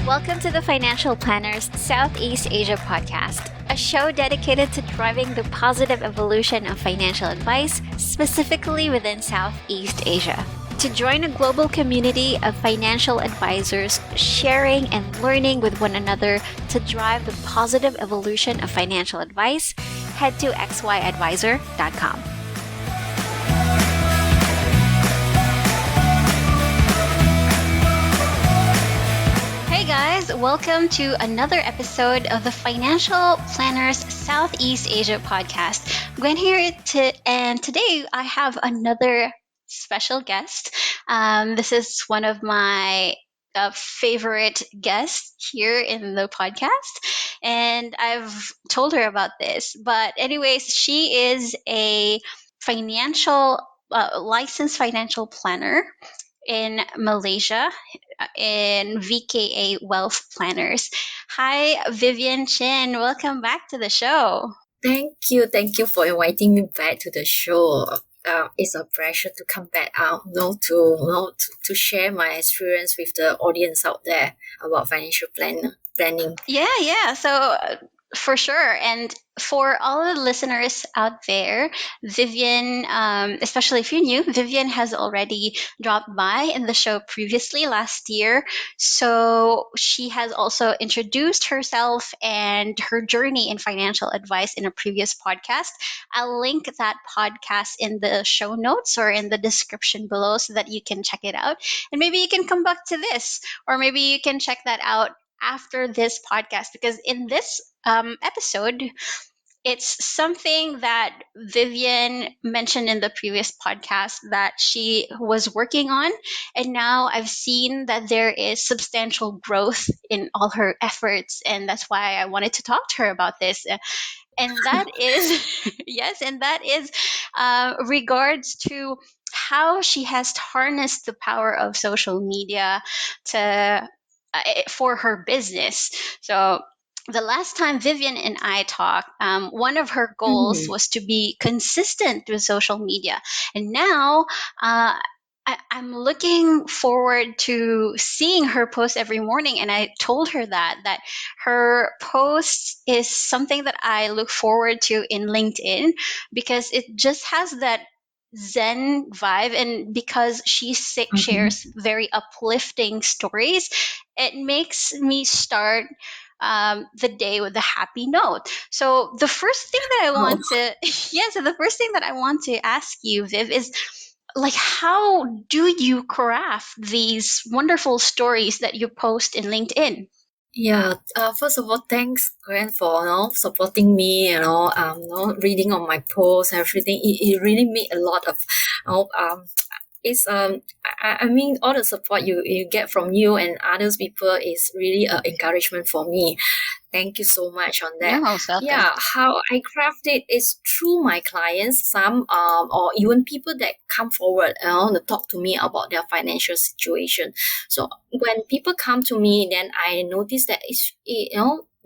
Welcome to the Financial Planners Southeast Asia podcast, a show dedicated to driving the positive evolution of financial advice, specifically within Southeast Asia. To join a global community of financial advisors sharing and learning with one another to drive the positive evolution of financial advice, head to xyadvisor.com. Hey guys, welcome to another episode of the Financial Planners Southeast Asia podcast. Gwen here, and today I have another special guest. This is one of my favorite guests here in the podcast, and I've told her about this. But anyways, she is a financial licensed financial planner in Malaysia in VKA Wealth Planners. Hi, Vivian Chin. Welcome back to the show. Thank you for inviting me back to the show. It's a pleasure to come back out, to share my experience with the audience out there about financial planning. Yeah. So for sure. And for all the listeners out there, Vivian, especially if you're new, Vivian has already dropped by in the show previously last year. So she has also introduced herself and her journey in financial advice in a previous podcast. I'll link that podcast in the show notes or in the description below so that you can check it out. And maybe you can come back to this, or maybe you can check that out after this podcast, because in this episode, it's something that Vivian mentioned in the previous podcast that she was working on. And now I've seen that there is substantial growth in all her efforts. And that's why I wanted to talk to her about this. And that is, yes, and that is regards to how she has harnessed the power of social media to for her business. So the last time Vivian and I talked, one of her goals Mhm. was to be consistent with social media. And now I'm looking forward to seeing her post every morning. And I told her that her posts is something that I look forward to in LinkedIn, because it just has that Zen vibe, and because she Mhm. shares very uplifting stories, it makes me start the day with a happy note. So the first thing that I Oh, want to yeah, so the first thing that I want to ask you, Viv, is like, how do you craft these wonderful stories that you post in LinkedIn? yeah. First of all, thanks, Gwen, for supporting me. Reading on my posts and everything. It really made a lot of, you know, it's I mean all the support you get from you and others people is really encouragement for me. Thank you so much on You're that. most welcome. Yeah, how I craft it is through my clients, some or even people that come forward to talk to me about their financial situation. So when people come to me, then I notice that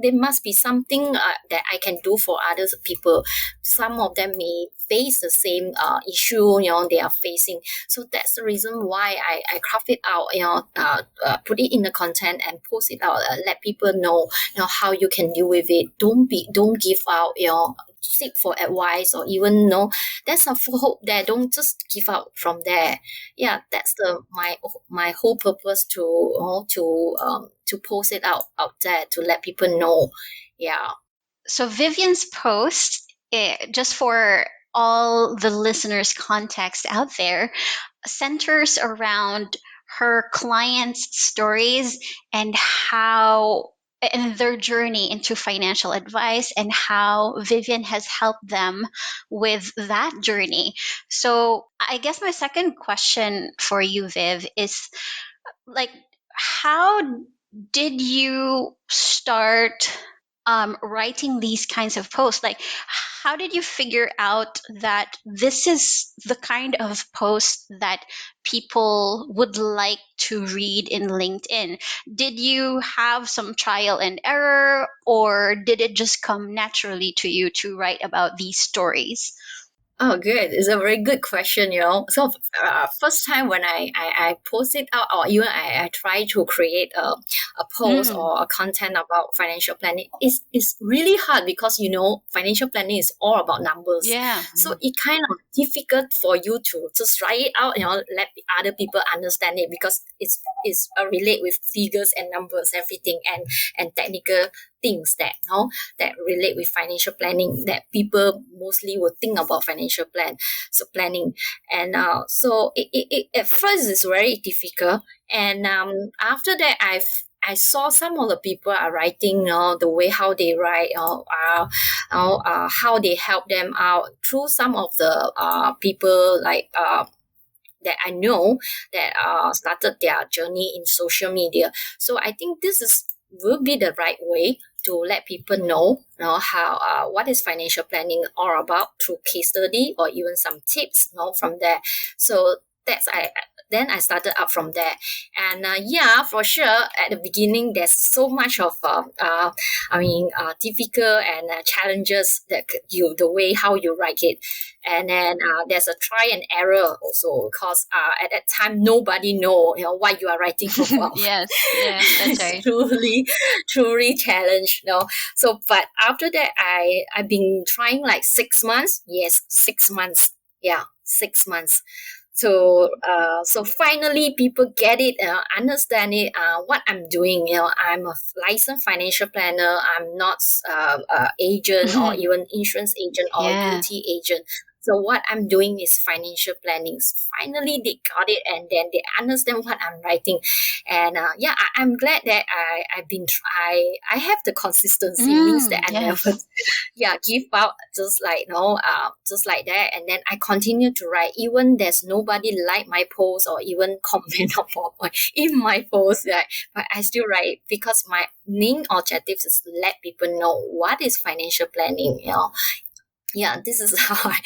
there must be something that I can do for others people. Some of them may face the same issue they are facing. So that's the reason why I craft it out, put it in the content and post it out, let people know how you can deal with it. Don't give out seek for advice, or even there's a hope there. Don't just give out from there. Yeah, that's the my whole purpose to post it out there to let people know. Yeah. So Vivian's post, just for all the listeners' context out there, centers around her clients' stories and how and their journey into financial advice, and how Vivian has helped them with that journey. So I guess my second question for you, Viv, is like, how did you start writing these kinds of posts? Like, how did you figure out that this is the kind of post that people would like to read in LinkedIn? Did you have some trial and error, or did it just come naturally to you to write about these stories? Oh, good. It's a very good question, you know. So, first time when I post it out, or even I try to create a post Mm, or a content about financial planning, it's really hard because, you know, financial planning is all about numbers. yeah. So, it kind of difficult for you to just write it out, you know, let the other people understand it because it's relate with figures and numbers, everything, and technical things that, you know, that relate with financial planning that people mostly will think about financial planning. And so at first it's very difficult, and after that I saw some of the people are writing, you know, the way how they write, how they help them out through some of the people like that I know that started their journey in social media. So I think this is will be the right way to let people know, you know, how what is financial planning all about through case study or even some tips, you know, from there. So that's I then I started up from there, and yeah, for sure at the beginning there's so much of difficult and challenges that you the way how you write it, and then there's a try and error also because at that time nobody know, you know, what you are writing about. Yes, yeah, that's It's right. truly challenged, you know. So but after that I've been trying like 6 months. Yes, 6 months. Yeah, 6 months. So finally people get it, understand it, what I'm doing. You know, I'm a licensed financial planner. I'm not agent or even insurance agent or Yeah. beauty agent. So what I'm doing is financial planning. So finally they got it, and then they understand what I'm writing. And yeah, I'm glad that I have the consistency, means that I never Yes. yeah give out just like, you know, just like that, and then I continue to write even there's nobody like my post or even comment about in my post, right? But I still write because my main objective is to let people know what is financial planning, you know. Yeah, this is how I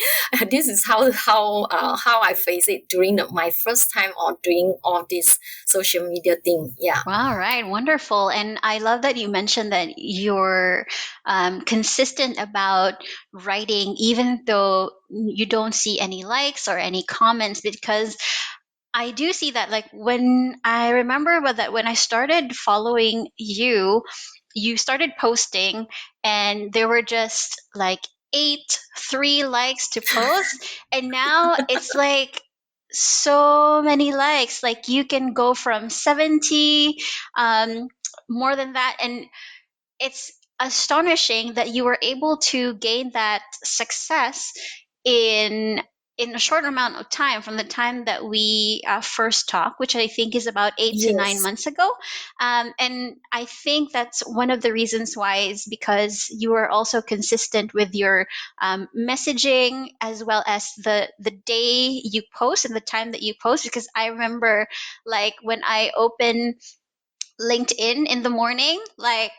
this is how I face it during my first time on doing all this social media thing. Yeah. All right, wonderful. And I love that you mentioned that you're consistent about writing, even though you don't see any likes or any comments, because I do see that. Like when I remember that when I started following you, you started posting, and there were just like eight, three likes to post, and now it's like so many likes. Like you can go from 70, um, more than that, and it's astonishing that you were able to gain that success in a short amount of time from the time that we first talked, which I think is about 8 to 9 Yes. months ago. And I think that's one of the reasons why is because you are also consistent with your messaging, as well as the day you post and the time that you post. Because I remember, like when I open LinkedIn in the morning, like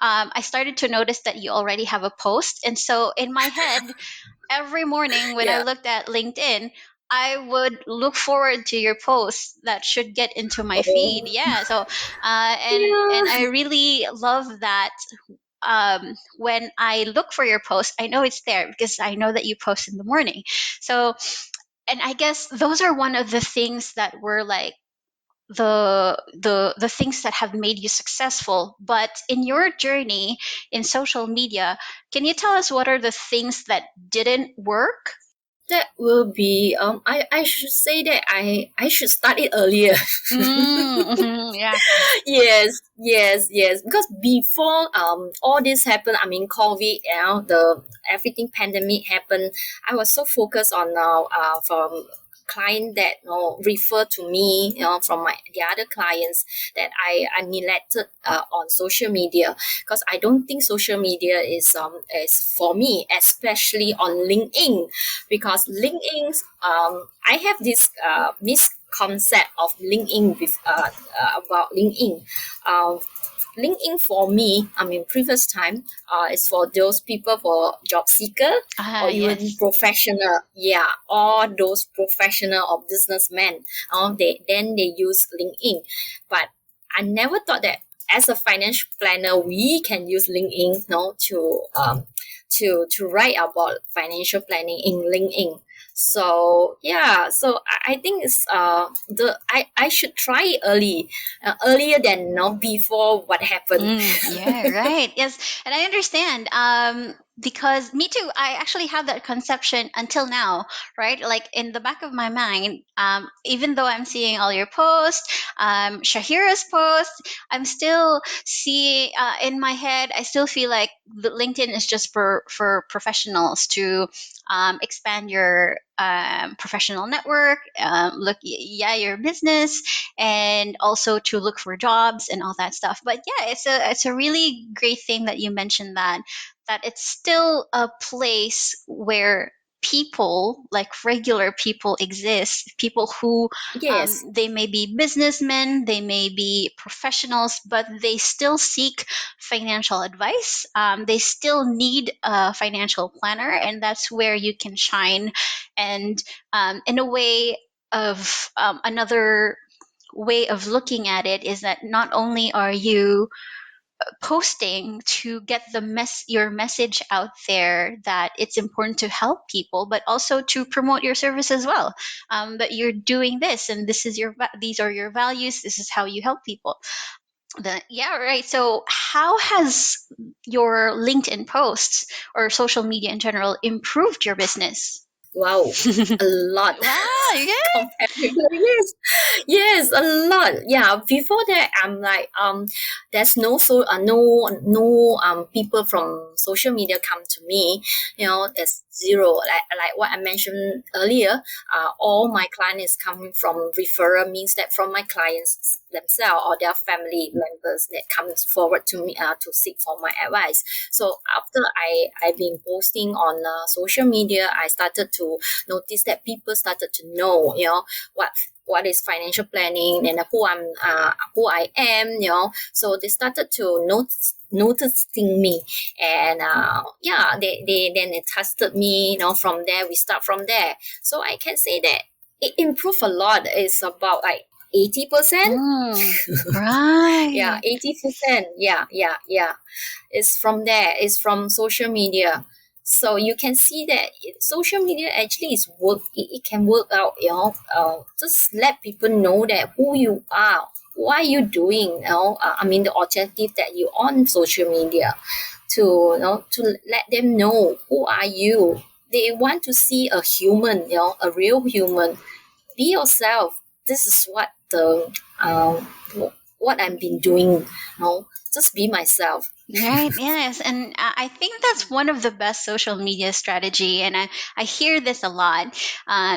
I started to notice that you already have a post. And so in my head, every morning when I Yeah. looked at LinkedIn, I would look forward to your post that should get into my feed. Oh. Yeah. So, and I Yeah. really love that. When I look for your post, I know it's there because I know that you post in the morning. So, and I guess those are one of the things that were like the things that have made you successful. But in your journey in social media, can you tell us what are the things that didn't work? That will be I should say that I should start it earlier. Yeah. Yes, because before all this happened, I mean COVID, you know, the everything pandemic happened, I was so focused on from client that, you know, refer to me, you know, from my the other clients, that I neglected on social media, because I don't think social media is for me, especially on LinkedIn, because LinkedIn, I have this misconcept of LinkedIn with about LinkedIn. Um, LinkedIn for me, I mean, previous time, is for those people for job seeker Ah, or even yes. professional. Yeah, all those professional or businessmen. They use LinkedIn, but I never thought that as a financial planner we can use LinkedIn, you know, to write about financial planning in LinkedIn. So yeah, so I think it's the I should try it earlier than before what happened. Yeah, right. Yes, and I understand. Because me too. I actually have that conception until now, right? Like in the back of my mind, even though I'm seeing all your posts, Shahira's posts, I'm still seeing in my head. I still feel like the LinkedIn is just for professionals to expand your professional network, yeah, your business, and also to look for jobs and all that stuff. But yeah, it's a really great thing that you mentioned that it's still a place where people, like regular people, exist. People who Yes, they may be businessmen, they may be professionals, but they still seek financial advice. They still need a financial planner, and that's where you can shine. And in a way of another way of looking at it is that not only are you posting to get your message out there that it's important to help people, but also to promote your service as well. That you're doing this, and these are your values. This is how you help people. Yeah, right. So, how has your LinkedIn posts or social media in general improved your business? wow, a lot. Wow, yeah. Comparatively, yes, yes, a lot. Yeah, before that, I'm like, there's no people from social media come to me. There's zero. Like what I mentioned earlier. All my clients coming from referral, means that from my clients themselves or their family members that comes forward to me to seek for my advice. So after I've been posting on social media, I started to notice that people started to know, what is financial planning and who I am, so they started to noticing me, and yeah, they then they trusted me, from there we start from there. So I can say that it improved a lot. It's about like 80%. Yeah, Right. 80%. Yeah. It's from there. It's from social media. So you can see that social media actually is work. It can work out. Just let people know that who you are, what are you doing. I mean the objective that you on social media, to let them know who are you. They want to see a human, a real human. Be yourself. This is what I've been doing. Just be myself. Right. Yes. And I think that's one of the best social media strategy. And I hear this a lot.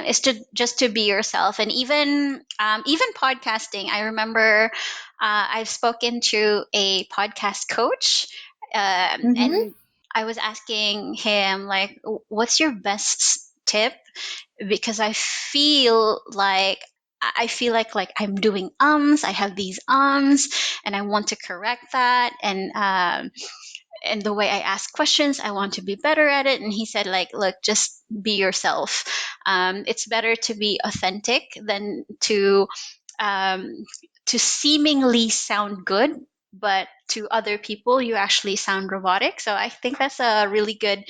Is to just to be yourself. And even podcasting. I remember I've spoken to a podcast coach, Mm-hmm. and I was asking him like, "What's your best tip?" Because I feel like I'm doing I have these and I want to correct that, and the way I ask questions, I want to be better at it. And he said, like, look, just be yourself. It's better to be authentic than um, to seemingly sound good, but to other people, you actually sound robotic. So I think that's a really good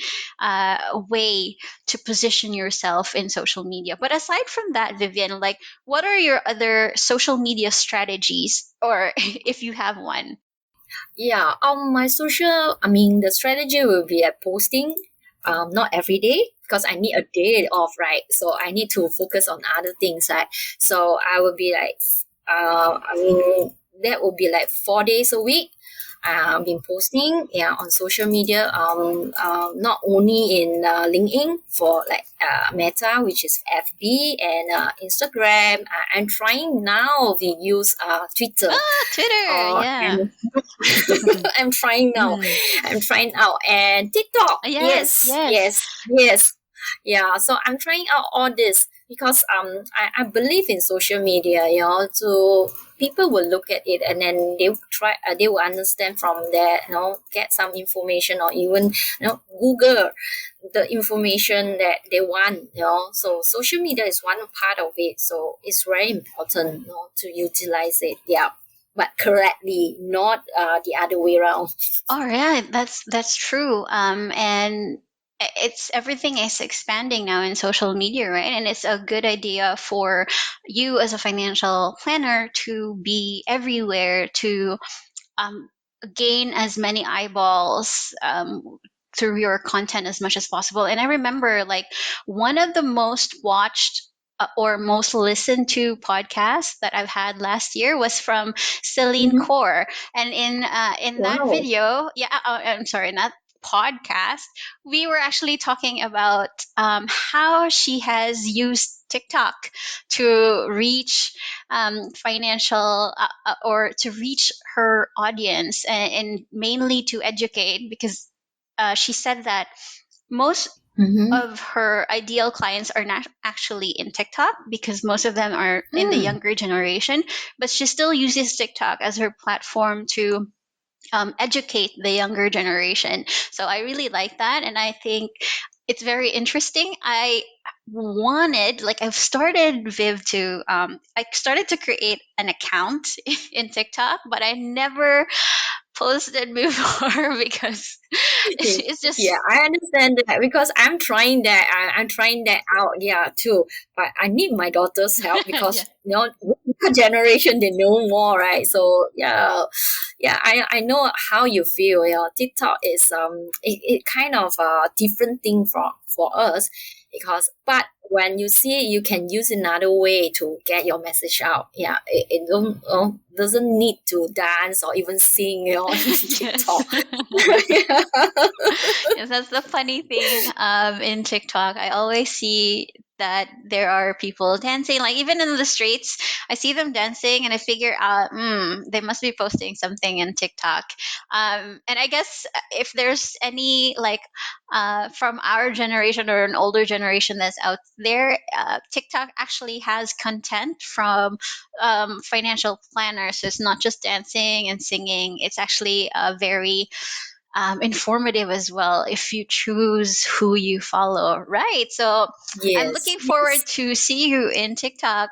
way to position yourself in social media. But aside from that, Vivian, like, what are your other social media strategies, or if you have one? Yeah, I mean, the strategy will be at posting, not every day because I need a day off, right? So I need to focus on other things, right? So I will be like, I mean, that will be like 4 days a week. I've been posting, yeah, on social media, not only in LinkedIn for like Meta, which is FB, and Instagram. I'm trying now. We use Twitter. Ah, Twitter, yeah. And I'm trying now. Mhm. I'm trying out, and TikTok. Yes, Yes, yes. yes, yes. Yeah. So I'm trying out all this because I believe in social media. So people will look at it and then they will understand from there. Get some information or even Google the information that they want. So social media is one part of it. So it's very important to utilize it. Yeah. but correctly, not the other way around. All right, that's true. And it's everything is expanding now in social media, right? And it's a good idea for you as a financial planner to be everywhere to um, gain as many eyeballs through your content as much as possible. And I remember like one of the most watched or most listened to podcasts that I've had last year was from Celine Mhm. Core, and in that Wow. video, yeah, I'm sorry, not podcast, we were actually talking about how she has used TikTok to reach financial or to reach her audience, and mainly to educate, because she said that most Mm-hmm. of her ideal clients are not actually in TikTok because most of them are in the Mm. younger generation, but she still uses TikTok as her platform to educate the younger generation. So I really like that. And I think it's very interesting. I've started Viv to, I started to create an account in TikTok, but I never posted before because it's Yeah, just, I understand that because I'm trying that. I'm trying that out. Yeah, too. But I need my daughter's help yeah. because her generation they know more, right? So yeah, yeah. I know how you feel. Yeah, TikTok is it kind of a different thing for us because but when you see it, you can use another way to get your message out. Yeah, it don't doesn't need to dance or even sing, in Yes. TikTok. Yeah. Yes, that's the funny thing in TikTok. I always see that there are people dancing, like even in the streets. I see them dancing, and I figure out, they must be posting something in TikTok. And I guess if there's any like from our generation or an older generation that's out there, TikTok actually has content from financial planners. So it's not just dancing and singing. It's actually a very informative as well if you choose who you follow, right? So I'm Yes, looking forward yes. to see you in TikTok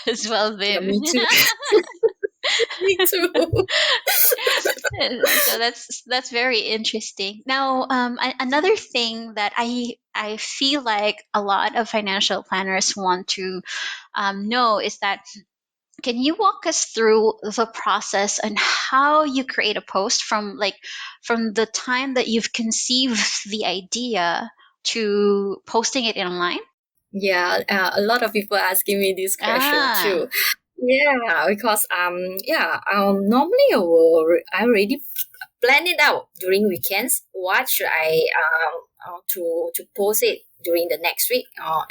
as well, Yeah, Viv. me too. Me too. So that's very interesting. Now, another thing that I feel like a lot of financial planners want to know is that, can you walk us through the process and how you create a post from the time that you've conceived the idea to posting it online? Yeah, a lot of people asking me this question Ah, too. Yeah, because normally I already plan it out during weekends. What should I to post it during the next week or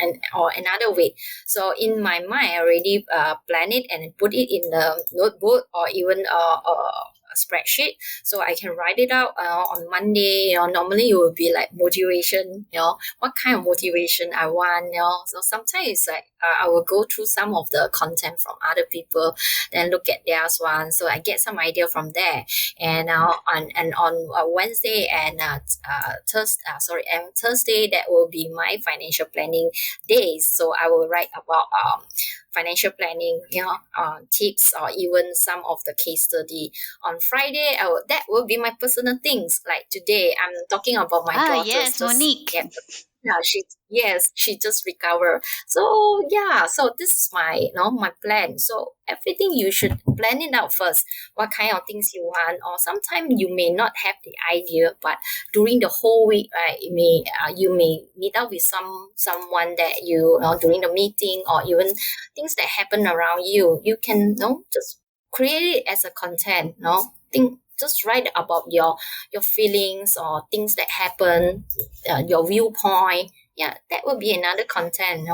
another week? So in my mind, I already plan it and put it in the notebook or even a spreadsheet, so I can write it out on Monday. Normally it will be like motivation. What kind of motivation I want. So sometimes it's like I will go through some of the content from other people, then look at theirs one, so I get some idea from there. And on Wednesday and Thursday, that will be my financial planning days. So I will write about financial planning, tips or even some of the case study. On Friday, that will be my personal things. Like today, I'm talking about my daughter's yes, just Monique. get yeah, she just recovered. So yeah, so this is my my plan. So everything you should plan it out first. What kind of things you want, or sometimes you may not have the idea, but during the whole week, right, you may meet up with someone that you during the meeting or even things that happen around you. You can just create it as a content. Think just write about your feelings or things that happen, your viewpoint. Yeah, that will be another content.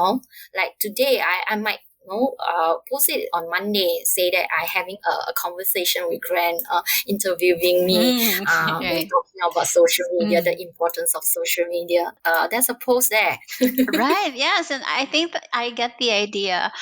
Like today, I might post it on Monday. Say that I having a conversation with Grant, interviewing me. We're Right. talking about social media, the Mm. importance of social media. There's a post there. Right. Yes, and I think that I get the idea.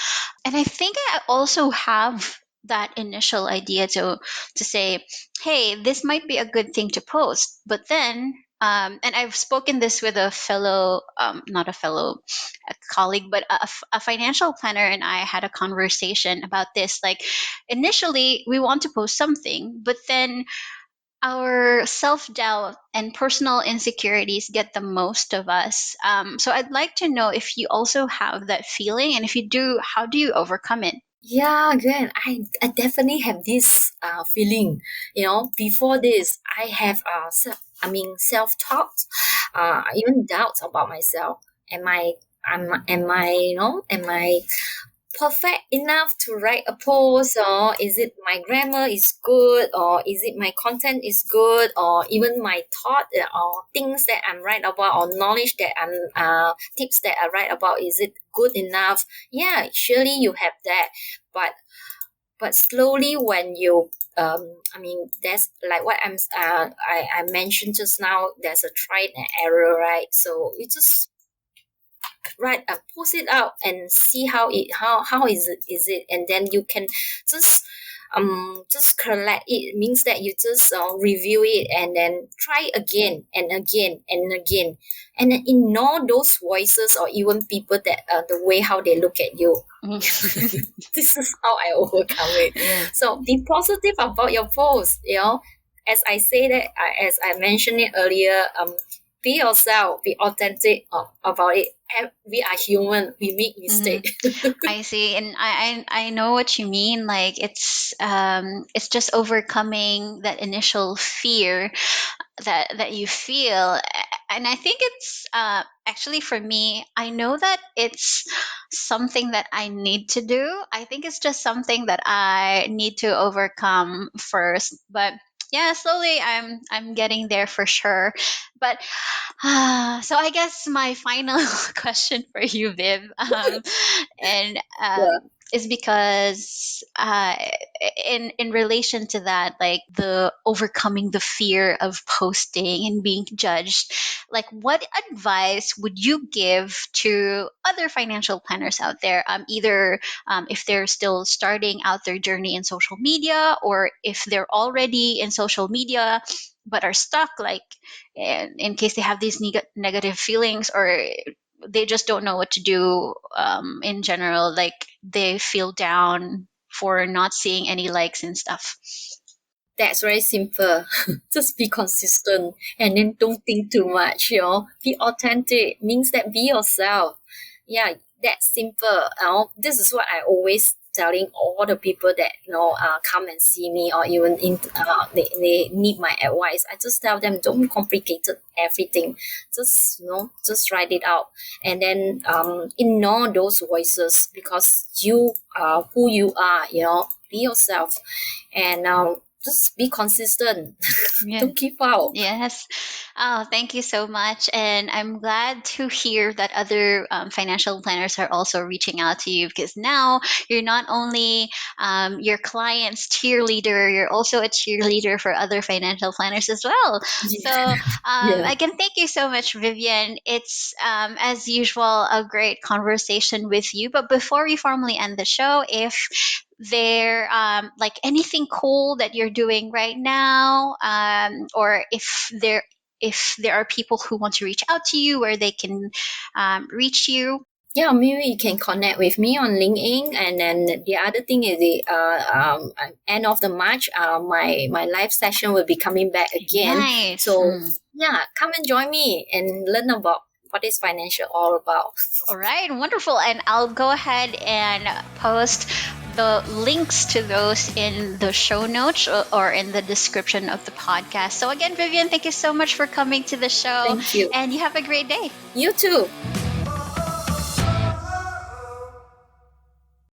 And I think I also have that initial idea to say, hey, this might be a good thing to post. But then and I've spoken this with a fellow, not a fellow, a colleague, but a financial planner, and I had a conversation about this. Like, initially, we want to post something, but then our self doubt and personal insecurities get the most of us. So I'd like to know if you also have that feeling, and if you do, how do you overcome it? Yeah, Gwen, I definitely have this feeling. Before this, I have self-talk, even doubts about myself. Am I perfect enough to write a post, or is it my grammar is good, or is it my content is good, or even my thought, or things that I'm right about, or knowledge that I'm tips that I write about, is it good enough? Yeah, surely you have that, but slowly when you there's like what I mentioned just now, there's a trial and error, right? So you just right post it out and see how is it, and then you can just just collect it. Means that you just review it and then try again and again and again, and then ignore those voices or even people that the way how they look at you. This is how I overcome it. Yeah. So be positive about your post. As I say that, as I mentioned it earlier, be yourself, be authentic about it. We are human. We make Hmm. mistakes. I see, and I know what you mean. Like, it's just overcoming that initial fear that you feel. And I think it's actually, for me, I know that it's something that I need to do. I think it's just something that I need to overcome first, but yeah, slowly I'm getting there for sure. But so I guess my final question for you, Viv, and Yeah. is because in relation to that, like the overcoming the fear of posting and being judged, like what advice would you give to other financial planners out there? Either if they're still starting out their journey in social media, or if they're already in social media but are stuck, like in case they have these negative feelings, or they just don't know what to do in general, like they feel down for not seeing any likes and stuff. That's very simple. Just be consistent and then don't think too much. Be authentic means that be yourself. Yeah, that's simple. This is what I always telling all the people that come and see me, or even they need my advice. I just tell them, don't complicate everything. Just write it out, and then ignore those voices, because you are who you are. Be yourself, and just be consistent. Yeah. Don't keep out. Yes. Oh, thank you so much. And I'm glad to hear that other financial planners are also reaching out to you, because now you're not only your client's cheerleader, you're also a cheerleader for other financial planners as well. So, Yeah. again, thank you so much, Vivian. It's, as usual, a great conversation with you. But before we formally end the show, if there like anything cool that you're doing right now, or if there are people who want to reach out to you, where they can reach you. Yeah, maybe you can connect with me on LinkedIn, and then the other thing is the end of the March, my live session will be coming back again. Nice. So yeah, come and join me and learn about what is financial all about. All right, wonderful. And I'll go ahead and post the links to those in the show notes, or in the description of the podcast. So again, Vivian, thank you so much for coming to the show, Thank you. and you have a great day. You too.